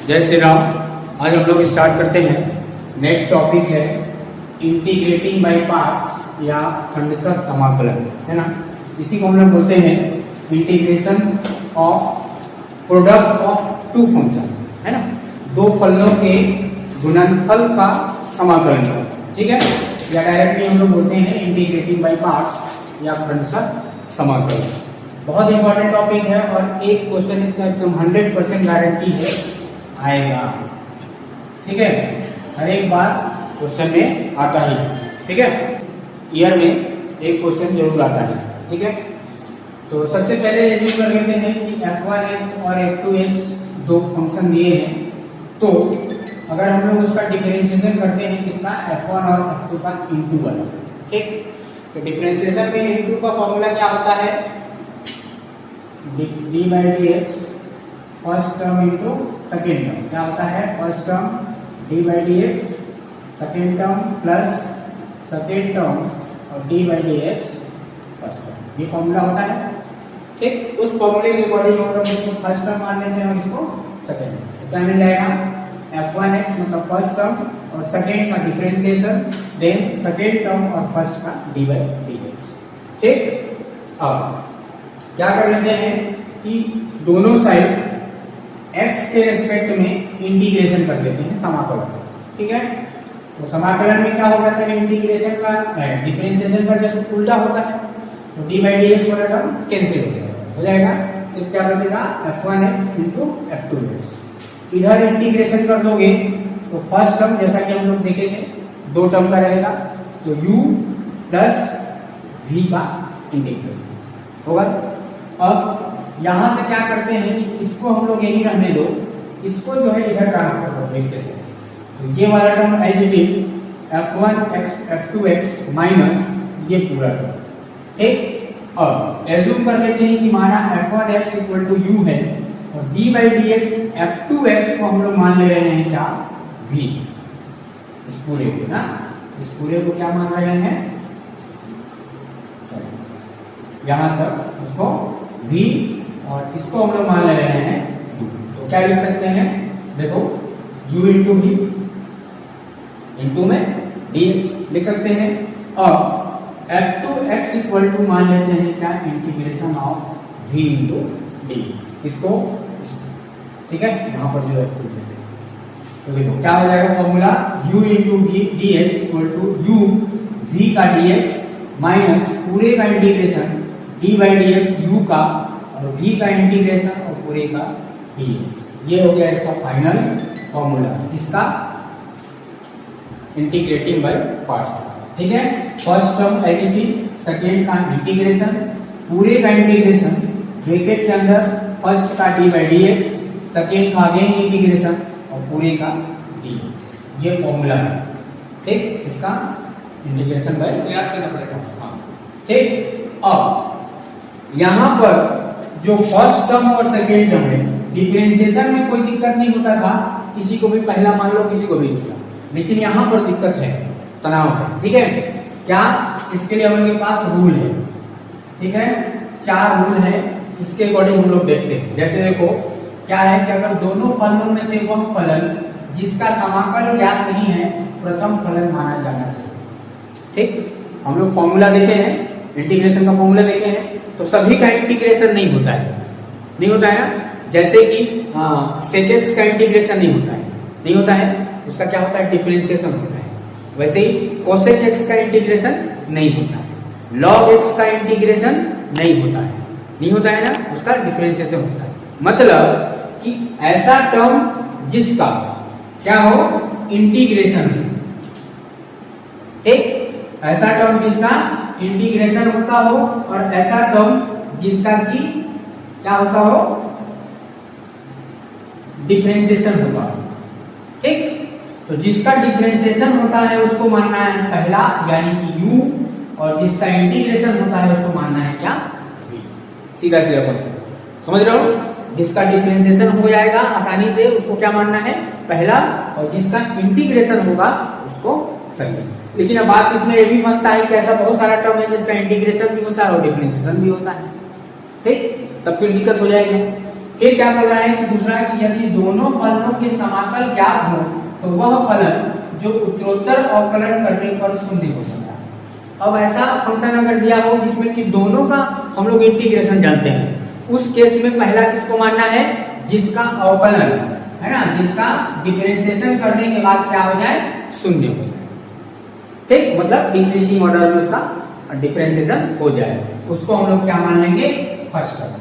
जय श्री राम। आज हम लोग स्टार्ट करते हैं। नेक्स्ट टॉपिक है इंटीग्रेटिंग बाय पार्ट्स या खंडशः समाकलन, है ना। इसी को हम लोग बोलते हैं integration of product of two function, है ना। दो फलनों के गुणनफल का समाकलन का, ठीक है। या डायरेक्टली हम लोग बोलते हैं इंटीग्रेटिंग बाय पार्ट्स या खंडशः समाकलन। बहुत इंपॉर्टेंट टॉपिक है और एक क्वेश्चन इसका एकदम 100% गारंटी है आएगा, ठीक है। हर एक बार क्वेश्चन में आता ही, ठीक है। ईयर में एक क्वेश्चन जरूर आता है, ठीक है। तो सबसे पहले ये कर लेते हैं कि f1x और f2x दो फंक्शन दिए हैं, तो अगर हम लोग उसका डिफरेंशिएशन करते हैं किसका, f1 और f2 का इनटू वाला, ठीक। तो डिफरेंशिएशन में इनटू का फॉर्मूला क्या होता है, D by D x first term into second term. क्या होता है, first term D by D x, second term plus second term और D by D x first term, ये फॉर्मूला होता है, ठीक। उस फॉर्मूले के अकॉर्डिंग हम लोग इसको फर्स्ट टर्म मान लेते हैं और इसको सेकेंड टर्म। तो क्या मिल जाएगा, f1x मतलब फर्स्ट टर्म और सेकेंड का डिफरेंशिएशन, देन सेकेंड टर्म और फर्स्ट का डी बाई डी एक्स, ठीक। अब क्या कर लेते हैं कि दोनों साइड x के रेस्पेक्ट में इंटीग्रेशन कर देते हैं, समाकलन, ठीक है। तो समाकलन में क्या होगा, इंटीग्रेशन का डिफरेंशिएशन का जैसे उल्टा होता है, तो डी बाई डी एक्स वाला टर्म कैंसिल हो जाएगा, सिर्फ क्या बचेगा f1x इंटू f2x। इधर इंटीग्रेशन कर दोगे तो फर्स्ट टर्म जैसा कि हम लोग देखेंगे दो टर्म का रहेगा, तो u प्लस v का इंटीग्रेशन होगा। अब यहां से क्या करते हैं कि इसको हम लोग यही रहने दो, इसको जो है इधर ट्रांसफर कर दो इसके से, तो ये वाला term as it is f1x f2x minus ये पूरा टर्म, ठीक। अब एज्यूम कर लेते हैं कि हमारा f1x इक्वल टू u है और d by D x f2x को हम लोग मान ले रहे हैं क्या, v। इस पूरे को ना, इस पूरे को क्या मान रहे हैं, यहां तक उसको v और इसको हम लोग मान ले रहे हैं u। तो क्या लिख सकते हैं, देखो u इंटू v इंटू में dx लिख सकते हैं। अब f2x इक्वल टू मान लेते हैं क्या, integration of v into dx, इसको, ठीक है। यहां पर जो है तो देखो क्या हो जाएगा formula, u into v dx equal to u v का dx माइनस पूरे का integration d by D x u का और v का इंटीग्रेशन और पूरे का dx। ये हो गया इसका फाइनल फॉर्मूला, इसका इंटीग्रेटिंग बाय पार्ट्स, ठीक है। First term as it is, second का इंटीग्रेशन, पूरे का इंटीग्रेशन ब्रैकेट के अंदर फर्स्ट का d by D x, second का अगेन इंटीग्रेशन और पूरे का dx। ये फॉर्मूला है, ठीक। इसका इंटीग्रेशन बाय याद करना पड़ेगा, हाँ, ठीक। अब यहां पर जो फर्स्ट टर्म और सेकेंड टर्म है, डिफरेंशिएशन में कोई दिक्कत नहीं होता था, किसी को भी पहला मान लो किसी को भी दूसरा, लेकिन यहां पर दिक्कत है, तनाव है, ठीक है। क्या, इसके लिए हम लोग के पास रूल है, ठीक है। 4 रूल है, इसके अकॉर्डिंग हम लोग देखते हैं। जैसे देखो क्या है कि अगर दोनों फलनों में से वह फलन जिसका समाकल ज्ञात नहीं है प्रथम फलन माना जाना चाहिए, ठीक। हम लोग फॉर्मूला देखे हैं, इंटीग्रेशन का फॉर्मूला देखे हैं, तो सभी का इंटीग्रेशन नहीं होता है, नहीं होता है ना। जैसे कि sec x का इंटीग्रेशन नहीं होता है, नहीं होता है, उसका क्या होता है, डिफरेंशिएशन होता है। वैसे ही cosec x का इंटीग्रेशन नहीं होता है, log x का इंटीग्रेशन नहीं होता है, नहीं होता है ना, उसका डिफरेंशिएशन होता है। मतलब कि ऐसा टर्म जिसका क्या हो, इंटीग्रेशन, ठीक। ऐसा टर्म जिसका इंटीग्रेशन होता हो और ऐसा टर्म जिसका की क्या होता हो, डिफरेंशिएशन होता हो, ठीक। तो जिसका डिफरेंशिएशन होता है उसको मानना है पहला यानी कि u, और जिसका इंटीग्रेशन होता है उसको मानना है क्या, v। सीधा सीधा कॉन्सेप्ट समझ रहे हो। जिसका डिफरेंशिएशन हो जाएगा आसानी से उसको क्या मानना है, पहला, और जिसका इंटीग्रेशन होगा उसको सेकंड। लेकिन अब बात इसमें ये भी फंसता है कि ऐसा बहुत सारा टर्म है जिसका इंटीग्रेशन भी होता है और डिफरेंशिएशन भी होता है, ठीक। तब फिर दिक्कत हो जाएगी। फिर क्या कर रहा है कि दूसरा कि यदि दोनों फलनों के समाकल ज्ञात हो तो वह फलन जो उत्तरोत्तर अवकलन करने पर शून्य हो जाता है। अब ऐसा फंक्शन अगर दिया हो जिसमें कि दोनों का हम लोग इंटीग्रेशन जानते हैं, उस केस में पहला किसको मानना है, जिसका अवकलन है ना, जिसका डिफरेंशिएशन करने के बाद क्या हो जाए, शून्य हो जाए। ठीक, मतलब डिफरेंशिएटिंग मॉडल में उसका डिफरेंशिएशन हो जाए, उसको हम लोग क्या मान लेंगे, फर्स्ट टर्म।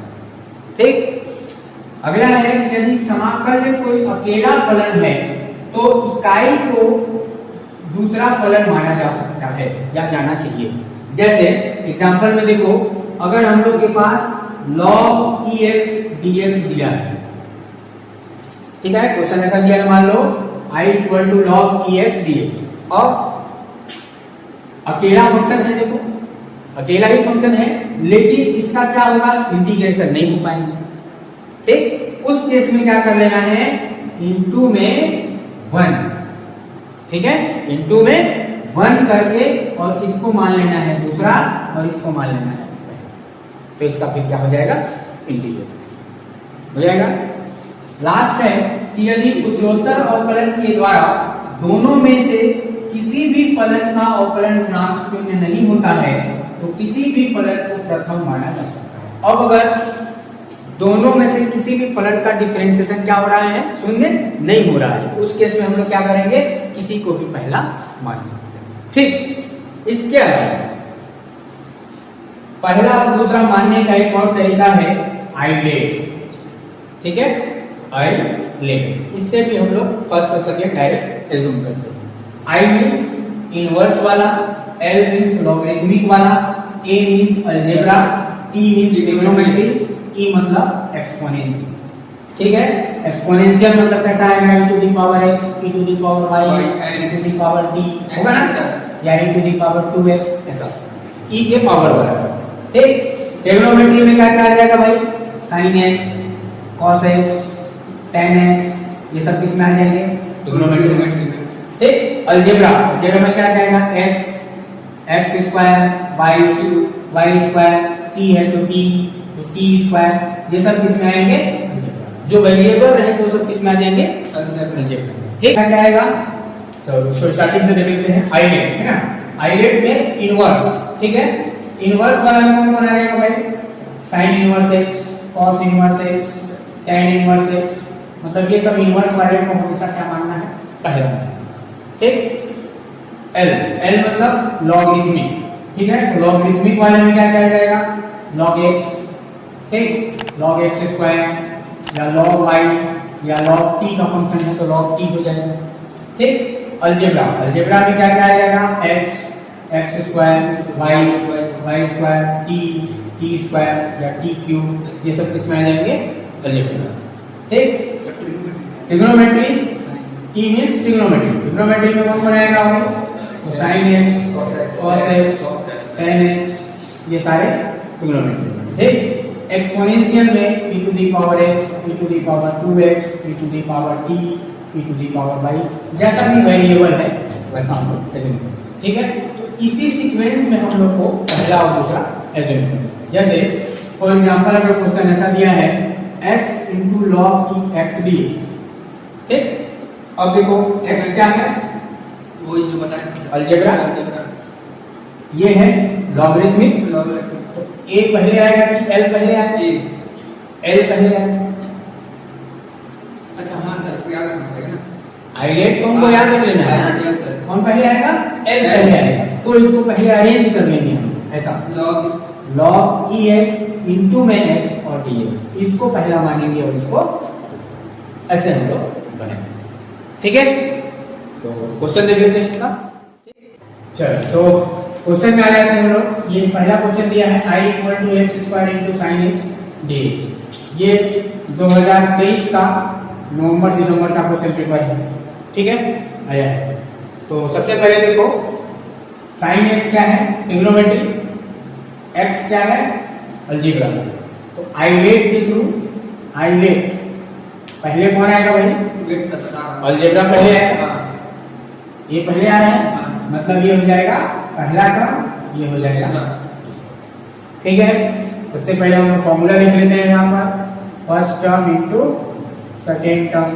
ठीक, अगला है कि यदि समाकल में कोई अकेला फलन है तो इकाई को दूसरा फलन माना जा सकता है या जाना चाहिए। जैसे एग्जांपल में देखो, अगर हम लोग के पास log ex dx दिया है, ठीक है, क्वेश्चन ऐसा दिया है, मान लो i equal to log ex dx, और अकेला फंक्शन है, देखो अकेला ही फंक्शन है, लेकिन इसका क्या होगा, इंटीग्रेशन नहीं हो पाएंगे। ठीक, उस केस में क्या कर लेना है, इनटू में 1, ठीक है, इनटू में 1 करके और इसको मान लेना है दूसरा और इसको मान लेना है, तो इसका फिर क्या हो जाएगा, इंटीग्रेशन हो जाएगा। लास्ट है कि यदि उत्तरोत्तर अवकलन के द्वारा दोनों में से किसी भी फलन का अवकलन गुणांक शून्य नहीं होता है तो किसी भी फलन को प्रथम माना जा सकता है। अब अगर दोनों में से किसी भी फलन का डिफरेंशिएशन क्या हो रहा है, शून्य नहीं हो रहा है, उस केस में हम लोग क्या करेंगे, किसी को भी पहला मान सकते हैं। ठीक, इसके अलावा पहला और दूसरा मानने का एक और तरीका है आइलेट। ठीक है, आइलेट, इससे भी हम लोग फर्स्ट और सेकंड डायरेक्ट एज्यूम करते हैं। आई मींस इनवर्स वाला, एल मींस लॉगरिथमिक वाला, A means algebra, T means trigonometry, E मतलब एक्सपोनेंशियल। ठीक है, एक्सपोनेंशियल मतलब कैसा आएगा, e to the power x, e to the power y, e to the power t होगा ना, या e to the power 2x, ऐसा e के पावर वाला। ठीक, ट्रिग्नोमेट्री में क्या क्या आ जाएगा भाई, sin x, cos x, tan x, ये सब किस में आ जाएंगे, ट्रिग्नोमेट्री में। ठीक, अलजेब्रा, अलजेब्रा में क्या आएगा, x, x square, y square, t है तो t, टी स्क्वायर, ये सब किस में आएंगे, जो वेरिएबल रहे तो सब किस में आ जाएंगे, अलजेब्रा। ठीक है, क्या आएगा, चलो स्टार्टिंग से देख लेते हैं। आइलेट है ना, आइलेट में इनवर्स, ठीक है, इनवर्स वाला कौन कौन आ जाएगा भाई, sine inverse x, cos inverse x, tan inverse x, मतलब ये सब इनवर्स वाले को हमेशा क्या मानना है, पहला। ठीक, एल, एल मतलब लॉगरिथमिक, ठीक है, तो लॉगरिथमिक वाले में क्या क्या आ जाएगा, log x, ठीक, log x स्क्वायर या log y या log t का फंक्शन है तो log t हो जाएगा। ठीक, अलजेब्रा, अलजेब्रा में क्या क्या आ जाएगा, x square, y square, t square या t क्यूब, ये सब किस में आ जाएंगे, अलजेब्रा। ठीक, trigonometry, t means trigonometry, trigonometry में कौन बनाएगा, sin x, cos x, tan x, ये सारे ट्रिग्नोमेट्री। ठीक, एक्सपोनेंशियल में e to the power x, e to the power 2x, e to the power t, e to the power y, जैसा भी variable है वैसा हम लोग एज्यूम करें। ठीक है, तो इसी सीक्वेंस में हम लोग को पहला और दूसरा एज्यूम करें। जैसे फॉर एग्जांपल अगर क्वेश्चन ऐसा दिया है x into log x dx, ठीक, अब देखो x क्या है, वो जो बताया अलजेब्रा, ये है लॉगरिथमिक, तो a पहले आएगा कि l पहले आएगा, l पहले आएगा। अच्छा हाँ सर, याद रखना है ना, आइलेट को हमको याद रख लेना है, कौन पहले आएगा, l पहले आएगा, तो इसको पहले अरेंज कर लेंगे हम ऐसा, log ex इनटू में x और dx, इसको पहला मानेंगे और इसको ऐसे हम लोग बनाएंगे। ठीक है, तो क्वेश्चन देख लेते हैं इसका। चलो, तो क्वेश्चन में आ जाते हैं हम लोग। ये पहला क्वेश्चन दिया है i equal to x square into sine x dx, ये 2023 का नवंबर दिसंबर का क्वेश्चन पेपर है। ठीक है, आया है। तो सबसे पहले देखो साइन एक्स क्या है, ट्रिग्नोमेट्री, एक्स क्या है, अलजेब्रा। तो आइलेट के थ्रू, आइलेट पहले कौन आएगा भाई, अलजेब्रा पहले आएगा, ये पहले आ रहा है, मतलब ये हो जाएगा पहला टर्म, ये हो जाएगा। ठीक है, सबसे पहले हम फॉर्मूला लिख लेते हैं यहाँ पर, first term into second term,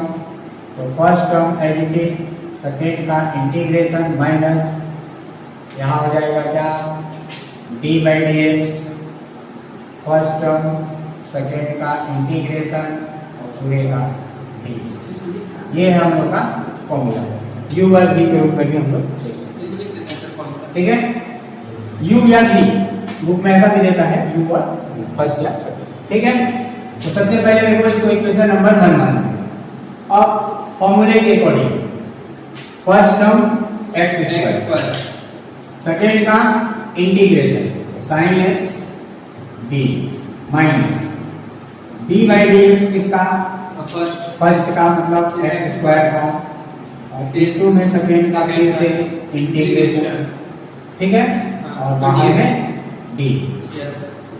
तो first term as it is, second का इंटीग्रेशन माइनस यहाँ हो जाएगा क्या, D by D x, first term second का इंटीग्रेशन और पूरे का डी। ये है हम लोग का फॉर्मूला, यू और वी के रूप में भी हम लोग देख सकते हैं। ठीक है, यू या वी बुक में ऐसा भी देता है, यू और फर्स्ट या सेकंड। ठीक है, तो सबसे पहले मेरे को इसको इक्वेशन नंबर 1 मानना है। अब फॉर्मूले के according first term X square, second का integration sine X D minus D by D x किसका, फर्स्ट का मतलब एक्स स्क्वायर का, और इंटू में सेकेंड का फिर से इंटीग्रेशन। ठीक है, और बाहर में डी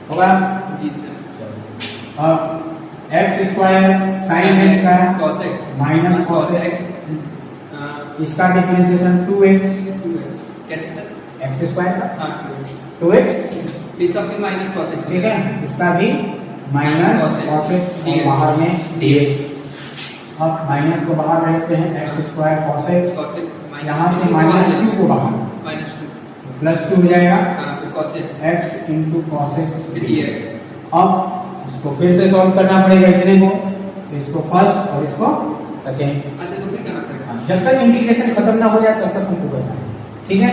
होगा। अब एक्स स्क्वायर साइन एक्स का माइनस कॉस एक्स, इसका डिफरेंशिएशन 2x, एक्स स्क्वायर का 2x, इसका भी माइनस कॉस एक्स। ठीक है, इसका भी माइनस कॉस एक्स और बाहर में dx। अब माइनस को बाहर रखते हैं, एक्स स्क्वायर कॉस एक्स, यहाँ से -2 को बाहर +2 हो जाएगा x into cos x dx। अब इसको फिर से सॉल्व करना पड़ेगा इतने को, तो इसको फर्स्ट और इसको सेकेंड। अच्छा, तो फिर करना पड़ेगा, जब तक इंटीग्रेशन खत्म ना हो जाए तब तक हमको करना है। ठीक है,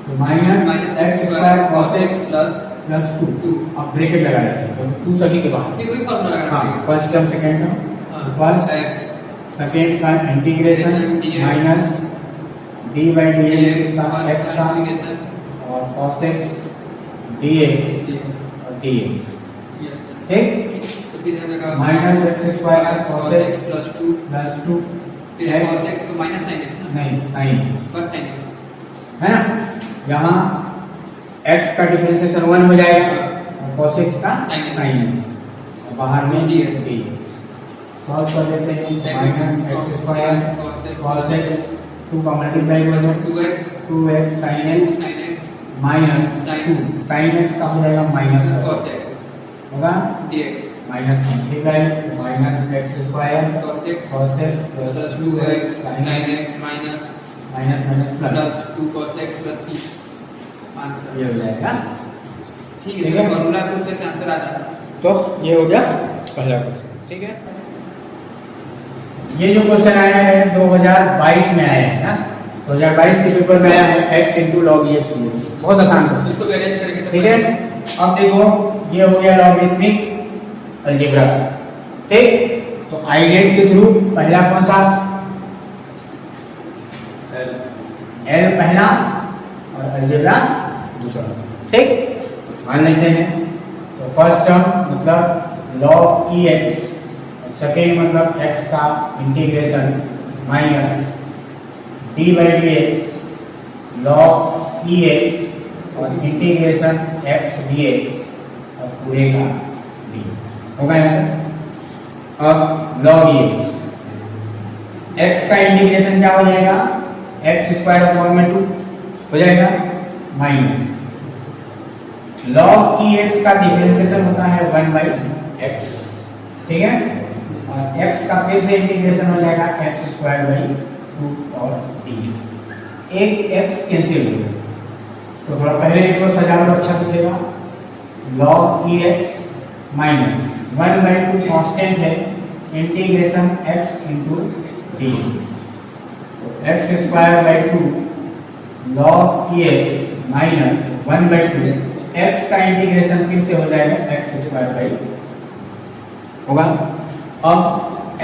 तो minus x square cos x plus 2, अब ब्रैकेट लगा देते हैं, तो 2 सभी के बाहर, फिर वही फॉर्मूला लगाना हाँ, first term second term, first X second का integration minus D by D X का एक्स का और cos x dx और dx। ठीक, तो फिर लगा minus x square cos x plus 2 फिर x cos x तो माइनस sin x ना, नहीं साइन बस sin x है ना, यहाँ x का डिफरेंशिएशन 1 हो जाएगा और cos x का sin x और बाहर में d। सॉल्व कर लेते हैं, minus x square cos x 2 का मल्टीप्लाई करेंगे 2x sin x minus 2 sine x का हो जाएगा माइनस cos x होगा dx minus multiply minus x square cos x cos x plus 2x sin x minus minus plus 2 cos x plus c answer ये हो जाएगा। ठीक है, तो फॉर्मूला को करके आंसर आ जाएगा। तो ये हो गया पहला क्वेश्चन। ठीक है, ये जो क्वेश्चन आया है 2022 में आया है ना, 2022 के पेपर में आया है x into log x, बहुत आसान क्वेश्चन। इसको भी अरेंज करके ठीक है, अब देखो ये हो गया लॉगरिथमिक अलजेब्रा। ठीक, तो आइडेंट के थ्रू पहला कौन सा, एल पहला और अलजेब्रा दूसरा। ठीक, मान लेते हैं, तो फर्स्ट टर्म मतलब log ex, सेकेंड मतलब x का integration minus D by D x log ex और इंटीग्रेशन x dx और पूरे का d होगा यहाँ पे। अब log x का इंटीग्रेशन क्या हो जाएगा, एक्स स्क्वायर अपॉन में 2 हो जाएगा माइनस log ex का डिफरेंशिएशन होता है 1/x। ठीक है, और x का फिर से इंटीग्रेशन हो जाएगा x स्क्वायर बाई 2 और d। एक x कैंसिल हो गया, तो थोड़ा पहले इसको सजा लो, अच्छा दिखेगा। log ex माइनस 1/2 कांस्टेंट है, इंटीग्रेशन x इंटू डी, तो x square by 2 log ex minus 1/2 x का इंटीग्रेशन फिर से हो जाएगा x स्क्वायर बाई होगा। अब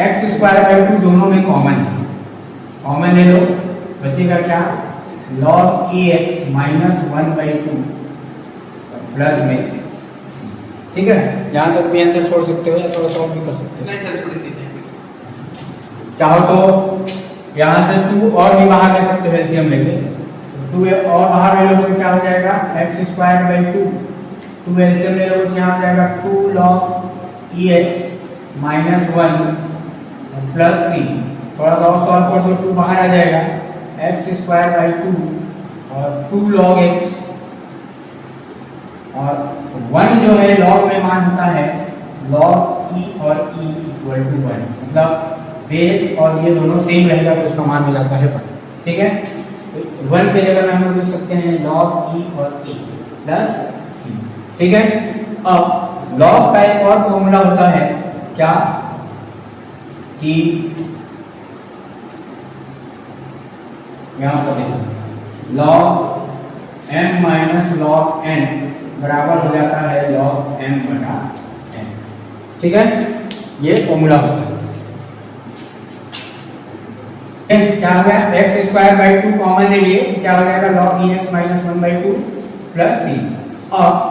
x स्क्वायर बाई 2 दोनों में कॉमन है, कॉमन ले लो, बचेगा क्या, log ex माइनस 1/2 प्लस में। ठीक है, यहाँ तक भी आंसर छोड़ सकते हो या थोड़ा सॉल्व भी कर सकते हो, नहीं सर छोड़ दीजिए। चाहो तो यहाँ से 2 और भी बाहर ले सकते हो, एलसीएम लेके 2 और बाहर ले लो तो क्या हो जाएगा x स्क्वायर बाई 2, 2 एलसीएम ले लो तो यहाँ आ जाएगा 2 log ex minus 1 plus c, थोड़ा सा और सॉल्व कर दो, 2 बाहर आ जाएगा x स्क्वायर बाई 2 और 2 log x, और 1 जो है log में मान होता है log ई और ई इक्वल टू 1, मतलब बेस और ये दोनों सेम रहेगा तो उसका मान मिल जाता है 1। ठीक है, तो 1 के जगह में हम लोग लिख सकते हैं log ई और ई प्लस सी। ठीक है, अब log का एक और फॉर्मूला होता है क्या कि यहाँ पर देखो log m minus log n बराबर हो जाता है log m बटा n। ठीक है, ये फॉर्मूला होता है। क्या हो गया, एक्स स्क्वायर बाई 2 कॉमन ले लिए, क्या हो जाएगा log e x minus 1/2 plus सी। अब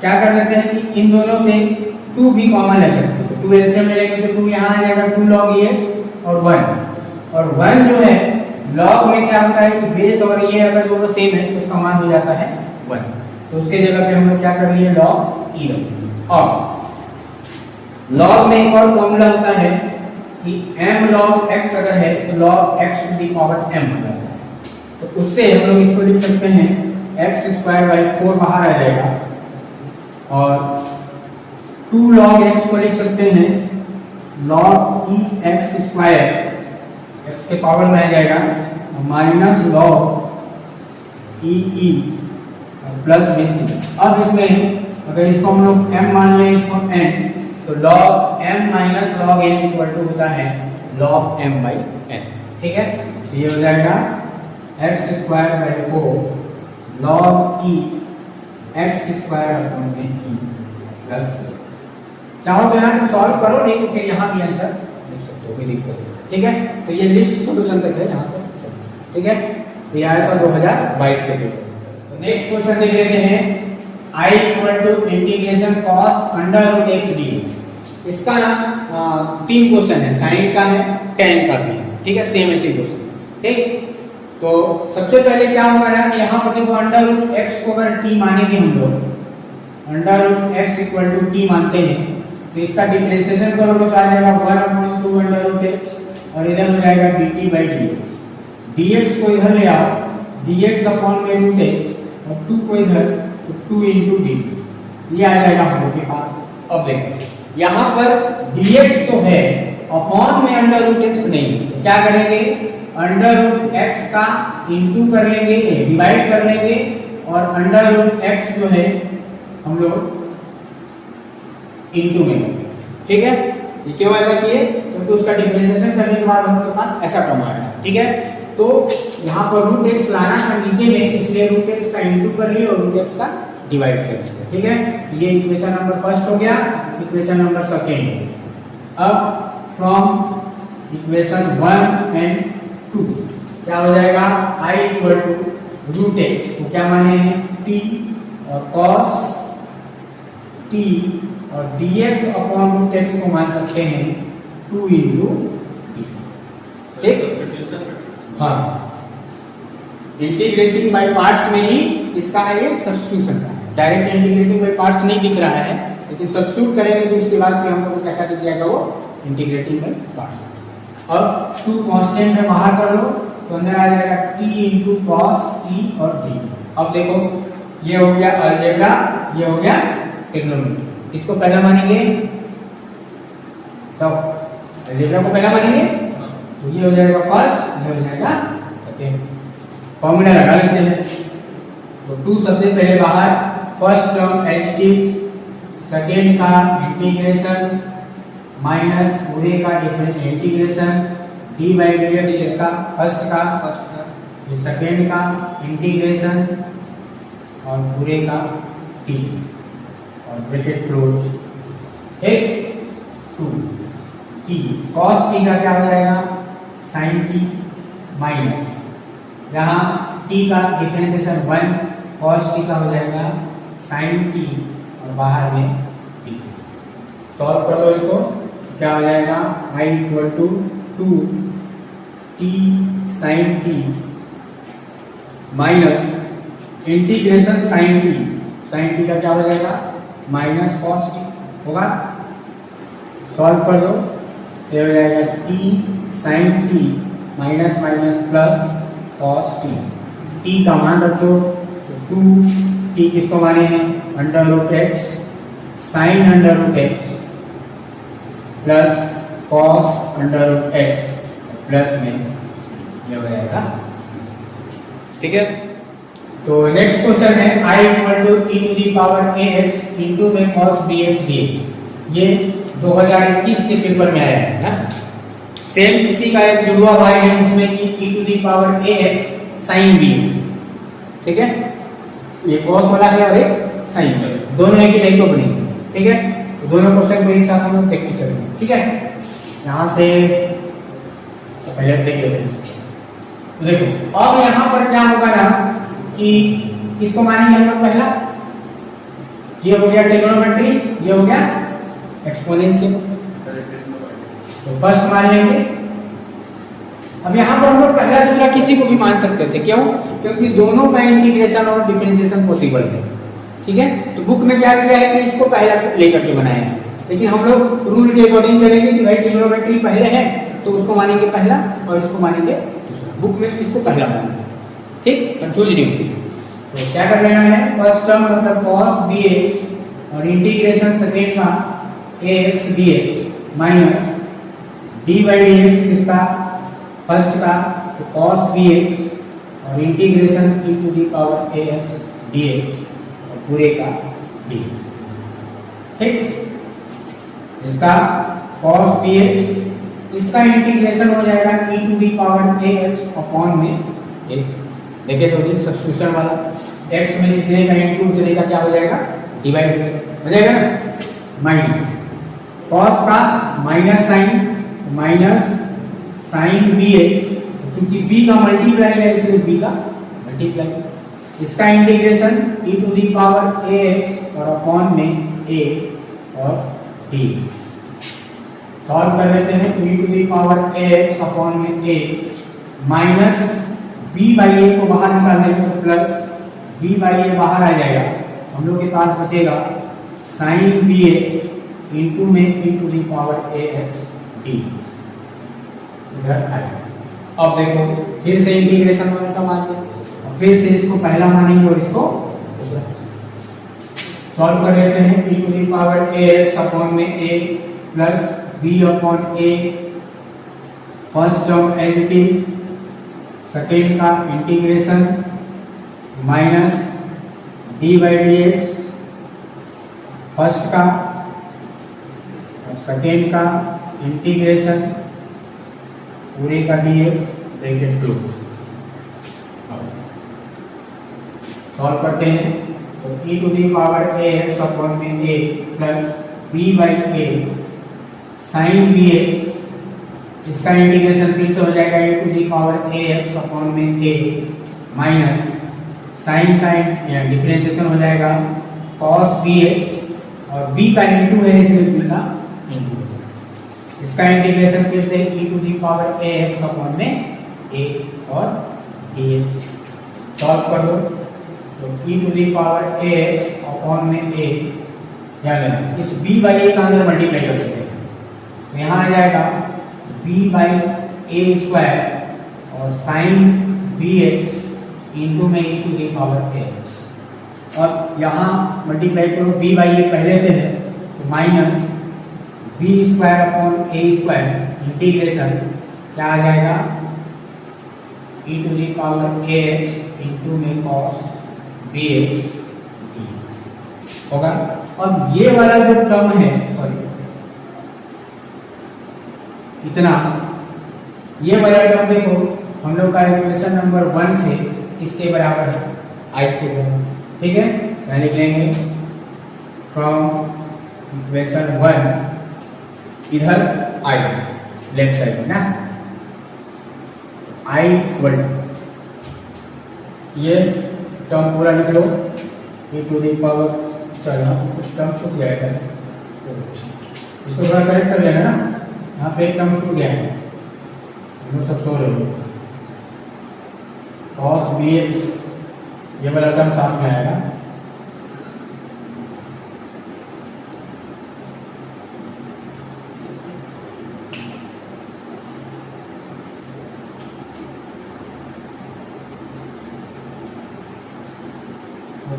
क्या कर लेते हैं कि इन दोनों से 2 भी कॉमन ले सकते हैं, तो 2 एलसीएम ले लेंगे तो 2 यहाँ आ जाएगा 2 log ई एक्स और 1, और 1 जो है log में क्या होता है कि बेस और ये अगर दोनों सेम है तो उसका मान हो जाता है 1, तो उसके जगह पे हम लोग क्या कर लिए log ई रख। और log में एक और फॉर्मूला होता है कि m log x अगर है तो log x to the power m हो जाता है, तो उससे हम लोग इसको लिख सकते हैं x स्क्वायर बाई 4 बाहर आ जाएगा, और 2 log x को लिख सकते हैं log e x square, x के पावर में आ जाएगा minus log e plus b c. अब इसमें अगर इसको हम लोग m मान लें, इसको n, तो log m minus log n equal to होता है log m बाई n। ठीक है, तो ये हो जाएगा x square by 4 log e x square upon में ई प्लस। चाहो तो यहाँ तुम सॉल्व करो, नहीं तो फिर यहाँ भी आंसर लिख सकते हो, कोई दिक्कत नहीं। ठीक है, तो ये लिस्ट सॉल्यूशन तक है यहाँ तक। ठीक है, तो ये आया था 2022 के पेपर। तो नेक्स्ट क्वेश्चन देख लेते हैं, I equal to integration cos under root x d. इसका ना 3 क्वेश्चन है, साइन का है, टेन का भी है। ठीक है, सेम ऐसे क्वेश्चन। ठीक, तो सबसे पहले क्या होगा ना कि यहाँ पर देखो अंडर रूट एक्स को अगर टी मानेंगे हम लोग, under root x equal to t मानते हैं, तो इसका डिफरेंशिएशन करोगे तो आ जाएगा 1/2 अंडर रूट एक्स, और इधर हो जाएगा dt बाई dx। dx को इधर ले आओ, dx अपॉन में रूट एक्स, और 2 को इधर, तो 2 इंटू dt, ये आ जाएगा हम लोग के पास। अब देखो यहाँ पर dx तो है, अपॉन में अंडर रूट एक्स नहीं है, तो क्या करेंगे, अंडर रूट एक्स का इंटू कर लेंगे, डिवाइड कर लेंगे, और अंडर रूट एक्स जो है हम लोग इंटू में। ठीक है, ये क्यों ऐसा किए, क्योंकि उसका डिफरेंशिएशन करने के बाद हम लोग के पास ऐसा टर्म आ रहा है। ठीक है, तो यहाँ पर रूट एक्स लाना था नीचे में, इसलिए रूट एक्स का इंटू कर लिया और रूट एक्स का डिवाइड कर लिया। ठीक है, ये इक्वेशन नंबर फर्स्ट हो गया। इक्वेशन नंबर सेकेंड, अब फ्रॉम इक्वेशन 1 एंड 2 क्या हो जाएगा, I equal to root x को क्या माने हैं t, और cos t और dx अपॉन रूट एक्स को मान सकते हैं 2 इंटू टी। ठीक, हाँ, इंटीग्रेटिंग बाय पार्ट्स में ही इसका है ये सब्स्टिट्यूशन का है, डायरेक्ट इंटीग्रेटिंग बाय पार्ट्स नहीं दिख रहा है, लेकिन सब्स्टिट्यूट करेंगे तो उसके बाद फिर हम लोग को कैसा दिख जाएगा वो इंटीग्रेटिंग बाय पार्ट्स। अब 2 कांस्टेंट है, बाहर कर लो तो अंदर आ जाएगा t इंटू कॉस टी और डी। अब देखो ये हो गया अलजेब्रा, ये हो गया ट्रिग्नोमेट्री। इसको पहला मानेंगे, तो अलजेब्रा को पहला मानेंगे, तो ये हो जाएगा फर्स्ट, ये हो जाएगा सेकेंड। फॉर्मूला लगा लेते हैं, तो 2 सबसे पहले बाहर, first term as it is, second का इंटीग्रेशन माइनस पूरे का integration d by D x, इसका फर्स्ट का, ये सेकेंड का इंटीग्रेशन और पूरे का टी, और ब्रैकेट क्लोज। ठीक, 2 टी कॉस टी का क्या हो जाएगा साइन टी, माइनस यहाँ टी का डिफरेंशिएशन 1, कॉस टी का हो जाएगा साइन टी, और बाहर में टी। सॉल्व कर लो इसको, क्या हो जाएगा I equal to 2 t sine t minus integration sine t का क्या हो जाएगा माइनस कॉस टी होगा। सॉल्व कर दो, ये हो जाएगा t sine t minus minus plus cos t का मान रख दो, तो 2 टी किसको माने हैं under root x sine under root x plus cos under root x plus में ये हो जाएगा। ठीक है, तो नेक्स्ट क्वेश्चन है i equal to e to the power ax into में cos bx dx। ये 2021 के पेपर में आया है ना। सेम इसी का एक जुड़वा भाग है उसमें कि e to the power ax sin bx। ठीक है, ये cos वाला है और एक sin वाला, दोनों एक ही टाइप का बनेंगे। ठीक है, तो दोनों क्वेश्चन को एक साथ हम लोग देख के चलेंगे। ठीक है, यहाँ से तो पहले देख लेते हैं। तो देखो अब यहाँ पर क्या होगा ना कि किसको मानेंगे हम लोग पहला, ये हो गया ट्रिग्नोमेट्री, ये हो गया एक्सपोनेंशियल, तो फर्स्ट मान लेंगे। अब यहाँ पर हम लोग पहला दूसरा किसी को भी मान सकते थे, क्यों? क्योंकि दोनों का इंटीग्रेशन और डिफरेंशिएशन पॉसिबल है। ठीक है, तो बुक में क्या किया है कि इसको पहला लेकर के बनाया है, लेकिन हम लोग रूल के अकॉर्डिंग चलेंगे कि भाई ट्रिग्नोमेट्री पहले है तो उसको मानेंगे पहला और इसको मानेंगे दूसरा। बुक में इसको पहला मानेंगे। ठीक, कंफ्यूज नहीं होगी। तो क्या कर लेना है, फर्स्ट टर्म मतलब cos bx और इंटीग्रेशन सेकेंड का ax dx minus d by dx किसका, फर्स्ट का, तो cos bx और integration e to the power ax dx और पूरे का dx। ठीक, इसका cos bx, इसका इंटीग्रेशन हो जाएगा e to the power ax upon में एक, देखिए तो दिन सब्स्टिट्यूशन वाला, x में जितने का इंटू उतने का क्या हो जाएगा, डिवाइड हो जाएगा ना, माइनस cos का माइनस साइन bx, क्योंकि b का मल्टीप्लाई है इसलिए b का मल्टीप्लाई, इसका integration e to the power ax और अपॉन में a और dx। सॉल्व कर लेते हैं तो e to the power ax upon में a minus b by a को बाहर निकाल देंगे तो प्लस b बाई a बाहर आ जाएगा, हम लोग के पास बचेगा साइन bx इंटू में e to the power ax dx इधर आएगा। अब देखो फिर से इंटीग्रेशन का मान लो, फिर से इसको पहला मानेंगे और इसको दूसरा। सॉल्व कर लेते हैं e to the power ax upon में a plus b upon a, first term as it is, second का integration minus d by dx, first का और सेकेंड का इंटीग्रेशन पूरे का dx, ब्रैकेट क्लोज। सॉल्व करते हैं तो e to the power ax upon में a plus b by a sine bx, इसका इंटीग्रेशन फिर से हो जाएगा e to the power ax upon में a माइनस साइन का डिफरेंशिएशन हो जाएगा cos bx और b का इंटू है इसलिए b का इंटू, इसका इंटीग्रेशन फिर से e to the power ax upon में a और dx। सॉल्व कर दो तो e to the power ax upon में a, ध्यान देना इस b बाई a का अंदर मल्टीप्लाई कर देते हैं, तो यहाँ आ जाएगा b बाई a स्क्वायर और साइन bx इंटू में e to the power ax। अब यहाँ मल्टीप्लाई करो, b बाई a पहले से है तो minus b square upon a square integration क्या आ जाएगा, e to the power ax into में cos bx होगा। अब ये वाला जो टर्म है, सॉरी इतना, ये वाला टर्म देखो हम लोग का इक्वेशन नंबर 1 से इसके बराबर है, i के बराबर। ठीक है, यहाँ लिख लेंगे फ्रॉम इक्वेशन 1 इधर i लेफ्ट साइड में ना, i इक्वल ये टर्म पूरा लिख लो e टू दी पावर, चलो कुछ टर्म छूट जाएगा इसको थोड़ा करेक्ट कर लेना ना, यहाँ पे एक टर्म छूट गया है, हम लोग सब सो रहे हो, cos bx ये वाला टर्म साथ में आएगा,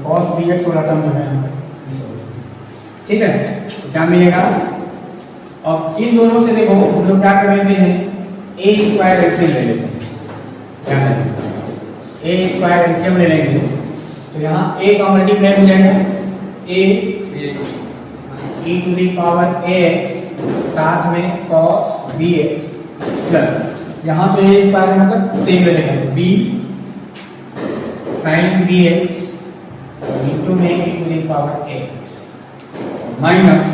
cos bx वाला टर्म जो है, ठीक है, तो क्या मिलेगा अब इन दोनों से देखो हम लोग क्या कर लेते हैं, ए स्क्वायर एलसीएम ले लेते हैं। क्या करें, ए स्क्वायर एलसीएम ले लेंगे तो यहाँ ए का मल्टीप्लाई हो जाएगा A E to the power A X साथ में कॉस बी एक्स प्लस यहाँ पे ए स्क्वायर मतलब सेम ले लेंगे B sine B x into में ई to the power A minus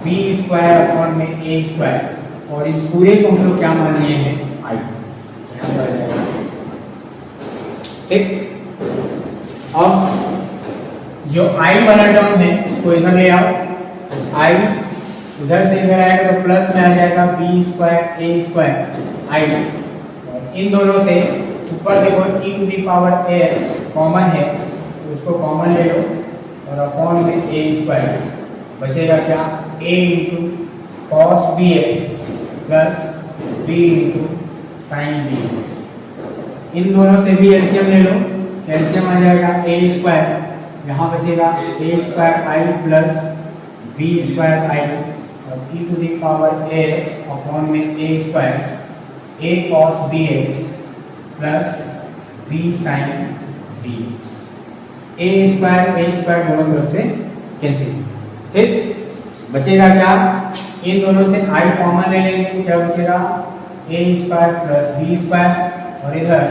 B square upon में ए स्क्वायर और इस पूरे को हम लोग क्या मान लिए हैं आई। ठीक, अब जो आई वाला टर्म है उसको इधर ले आओ, आई उधर से इधर आएगा तो प्लस में आ जाएगा B square A square I. इन दोनों से ऊपर देखो E to the power A X common है तो उसको कॉमन ले लो और अपॉन में ए स्क्वायर बचेगा क्या, A into cos B X plus B into sine B X. इन दोनों से भी एलसीएम ले लो, एलसीएम आ जाएगा ए स्क्वायर, यहाँ बचेगा A square I plus B square I और ई to the power A x upon में ए square A cos B X plus B sine B x. A square दोनों तरफ से कैंसिल। ठीक, बचेगा क्या, इन दोनों से आई कॉमन ले लेंगे तो क्या बचेगा A square plus B square और इधर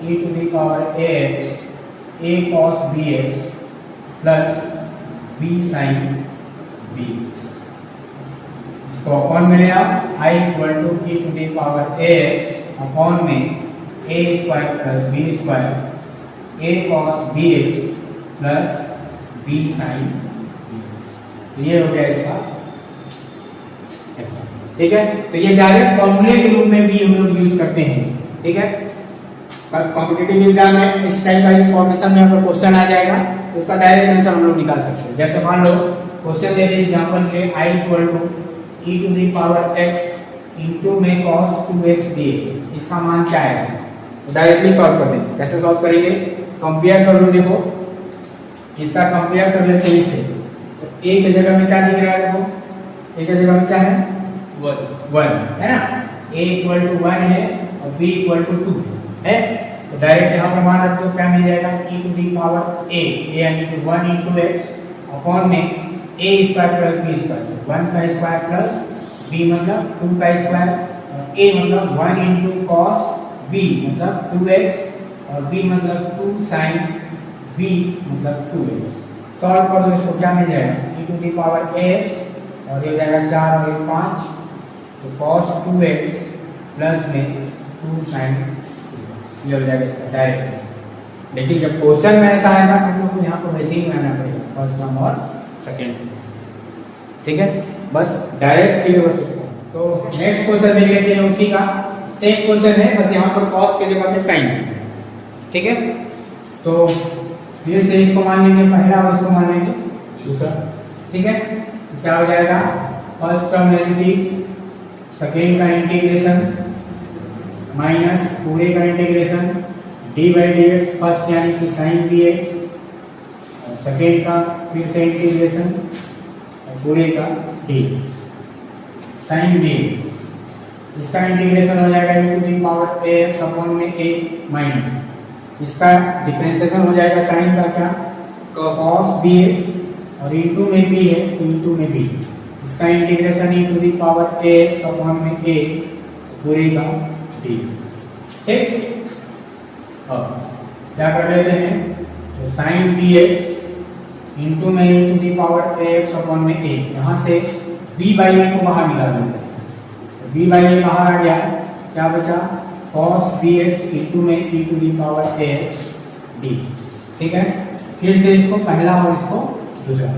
E to the power A x A cos B X plus B sine B. इसको अपॉन में ले आप I equal to E to the power A x upon में ए square plus B square A cos B X plus B sine. ये हो गया इसका answer. ठीक है, तो ये डायरेक्ट फॉर्मूले के रूप में भी हम लोग यूज करते हैं। ठीक है, कॉम्पिटिटिव एग्जाम में इस टाइप का इस फॉर्मेशन में अगर क्वेश्चन आ जाएगा तो उसका डायरेक्ट आंसर हम लोग निकाल सकते हैं। जैसे मान लो क्वेश्चन दे दे एग्जांपल के I equal to E to the power X into में कॉस 2x दिए, इसका मान क्या है तो डायरेक्टली सॉल्व कर देंगे। कैसे सॉल्व करेंगे, कंपेयर कर लो, देखो इसका कंपेयर कर लेते हैं इससे। तो ए की जगह में क्या दिख रहा है, देखो ए की जगह में क्या है 1 है ना, a इक्वल टू 1 है और b इक्वल टू 2 है। तो डायरेक्ट यहाँ पर मान रख दो, क्या मिल जाएगा e to the power a यानी कि 1 इंटू एक्स अपॉन में a square plus b square, 1 का स्क्वायर प्लस b मतलब 2 का स्क्वायर और a मतलब 1 इंटू कॉस b मतलब 2x और b मतलब 2 साइन b मतलब 2x। सॉल्व कर दो इसको, क्या मिल जाएगा e to the power ax और ये हो जाएगा 4 और 1 5 तो cos 2x प्लस में 2 sin 2x, ये हो जाएगा इसका डायरेक्ट। लेकिन जब क्वेश्चन में ऐसा आएगा तो हम लोग को यहाँ पर वैसे ही आना पड़ेगा, फर्स्ट टर्म और सेकेंड टर्म। ठीक है, बस डायरेक्ट के लिए बस उसको। तो नेक्स्ट क्वेश्चन देख लेते हैं, उसी का सेम क्वेश्चन है, बस यहाँ पर cos के जगह पे sin। ठीक है, तो फिर से इसको मान लेंगे पहला और इसको मान लेंगे दूसरा। ठीक है, तो क्या हो जाएगा, फर्स्ट टर्म है सेकेंड का इंटीग्रेशन माइनस पूरे का integration d by D x, first यानी कि साइन बी एक्स और सेकेंड का फिर से इंटीग्रेशन और पूरे का डी साइन बी एक्स। इसका इंटीग्रेशन हो जाएगा e to the power A x upon में ए माइनस इसका डिफरेंशिएशन हो जाएगा साइन का क्या cos बी एक्स और इंटू में बी है तो इंटू में बी, इसका integration e to the power A x upon में ए पूरे का डी। ठीक, अब क्या कर लेते हैं, तो साइन बी एक्स इंटू में e to the power A x upon में ए, यहाँ से b बाई ए को बाहर निकाल देते हैं, तो b बाई ए बाहर आ गया, क्या बचा cos बी एक्स इंटू में e to the power A x d. ठीक है, फिर से इसको पहला और इसको दूसरा,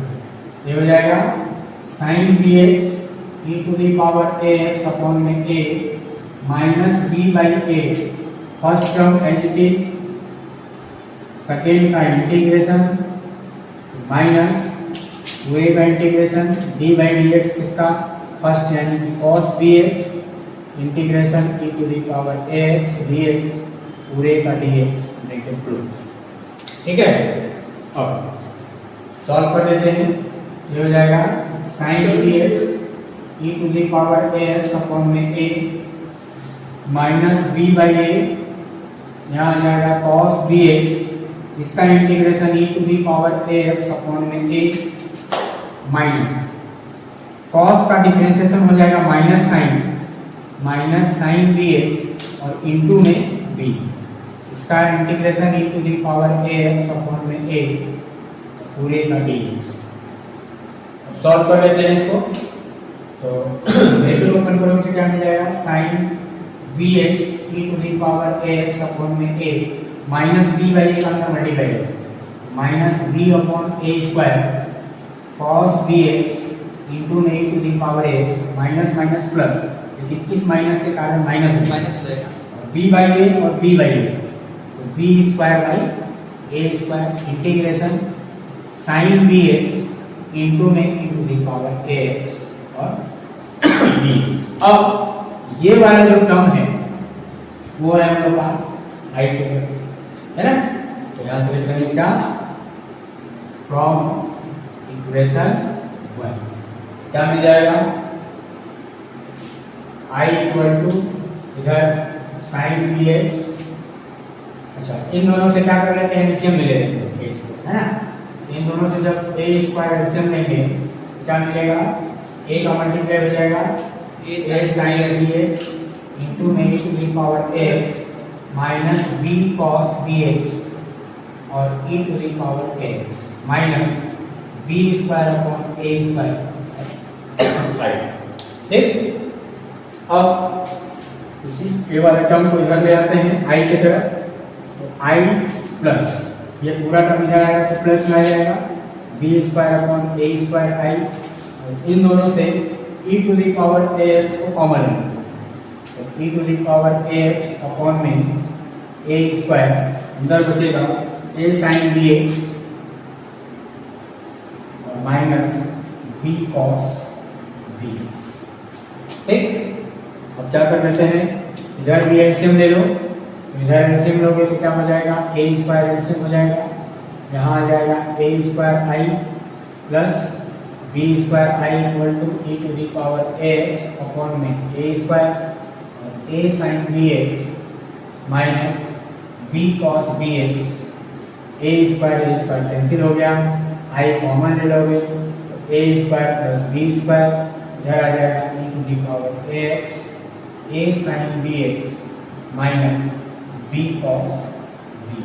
ये हो जाएगा sine B x e to the power A x upon में a minus b by a, first term as it is, second का इंटीग्रेशन माइनस पूरे का integration d by D x, किसका फर्स्ट यानी कि cos b x integration e to the power A x d x पूरे का D x bracket close. ठीक है, अब सॉल्व कर देते हैं, ये हो जाएगा sine B x e to the power A x upon में a minus b by a, यहाँ आ जाएगा कॉस बी एक्स, इसका integration e to the power A x upon में ए माइनस कॉस का डिफरेंशिएशन हो जाएगा माइनस साइन बी एक्स और इंटू में बी, इसका integration e to the power A x upon में ए पूरे का डी। सॉल्व कर लेते हैं इसको, तो ब्रैकेट ओपन करोगे तो क्या मिल जाएगा sine B x e to the power A x upon में a minus b by a का अंदर मल्टीप्लाई करो minus b upon a square cos B x into में ई to the power x minus minus plus, लेकिन इस minus के कारण minus हो जाएगा बी बाई ए और बी बाई ए, तो b square by a square integration sine B x into में ई to the power A x और बी। अब ये वाला जो टर्म है वो है हम लोग का आई है ना, तो यहां से लिख लेंगे क्या फ्रॉम इक्वेशन 1 क्या मिल जाएगा आई इक्वल टू इधर साइन बी एक्स, अच्छा इन दोनों से क्या कर लेते हैं एलसीएम ले लेते हैं है ना, इन दोनों से जब ए स्क्वायर एलसीएम लेंगे क्या मिलेगा ए का मल्टीप्लाई हो जाएगा a sine B x into में ई to the power x minus b cos B x और ई to the power x minus B square upon a square. ठीक, अब ये वाले टर्म को इधर ले आते हैं आई की तरफ, तो आई प्लस ये पूरा टर्म इधर आएगा तो प्लस में आ जाएगा B square upon a square I, इन दोनों से e to the power A x को कॉमन लेंगे, तो e to the power A x upon में ए स्क्वायर अंदर बचेगा ए साइन बी एक्स और minus b cos B x. ठीक, अब क्या कर लेते हैं इधर भी एलसीएम ले लो, इधर एलसीएम लोगे तो क्या हो जाएगा ए स्क्वायर एलसीएम हो जाएगा, यहाँ आ जाएगा a square I plus B square I equal to E to the power A x upon में ए स्क्वायर और a sine B x minus b cos B x, A square cancel हो गया, I common ले लोगे तो a square plus B square इधर आ जाएगा e to the power A x a sine B x minus b cos b,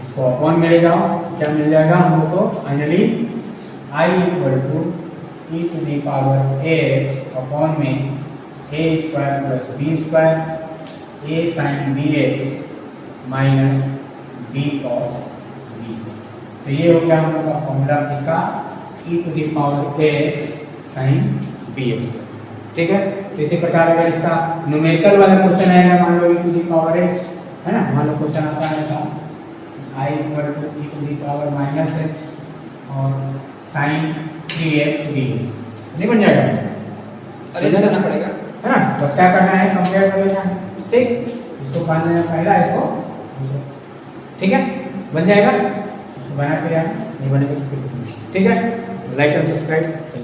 इसको upon में ले जाओ क्या मिल जाएगा हम लोग को finally I equal to E to the power A x upon में ए square plus B square a sine B x minus b cos b. तो ये हो गया हम लोग का फॉर्मूला किसका e to the power A x sine B x. ठीक है, तो इसी प्रकार अगर इसका न्यूमेरिकल वाला क्वेश्चन आएगा मान लो e to the power x है ना, मान लो क्वेश्चन आता है ऐसा I equal to E to the power minus x और साइन 3x डी नहीं बन जाएगा, अरेंज करना पड़ेगा है ना, बस क्या करना है कंपेयर कर लेना है। ठीक, इसको पहला इसको ठीक है बन जाएगा, इसको बना के नहीं बनेगा। ठीक है, लाइक एंड सब्सक्राइब।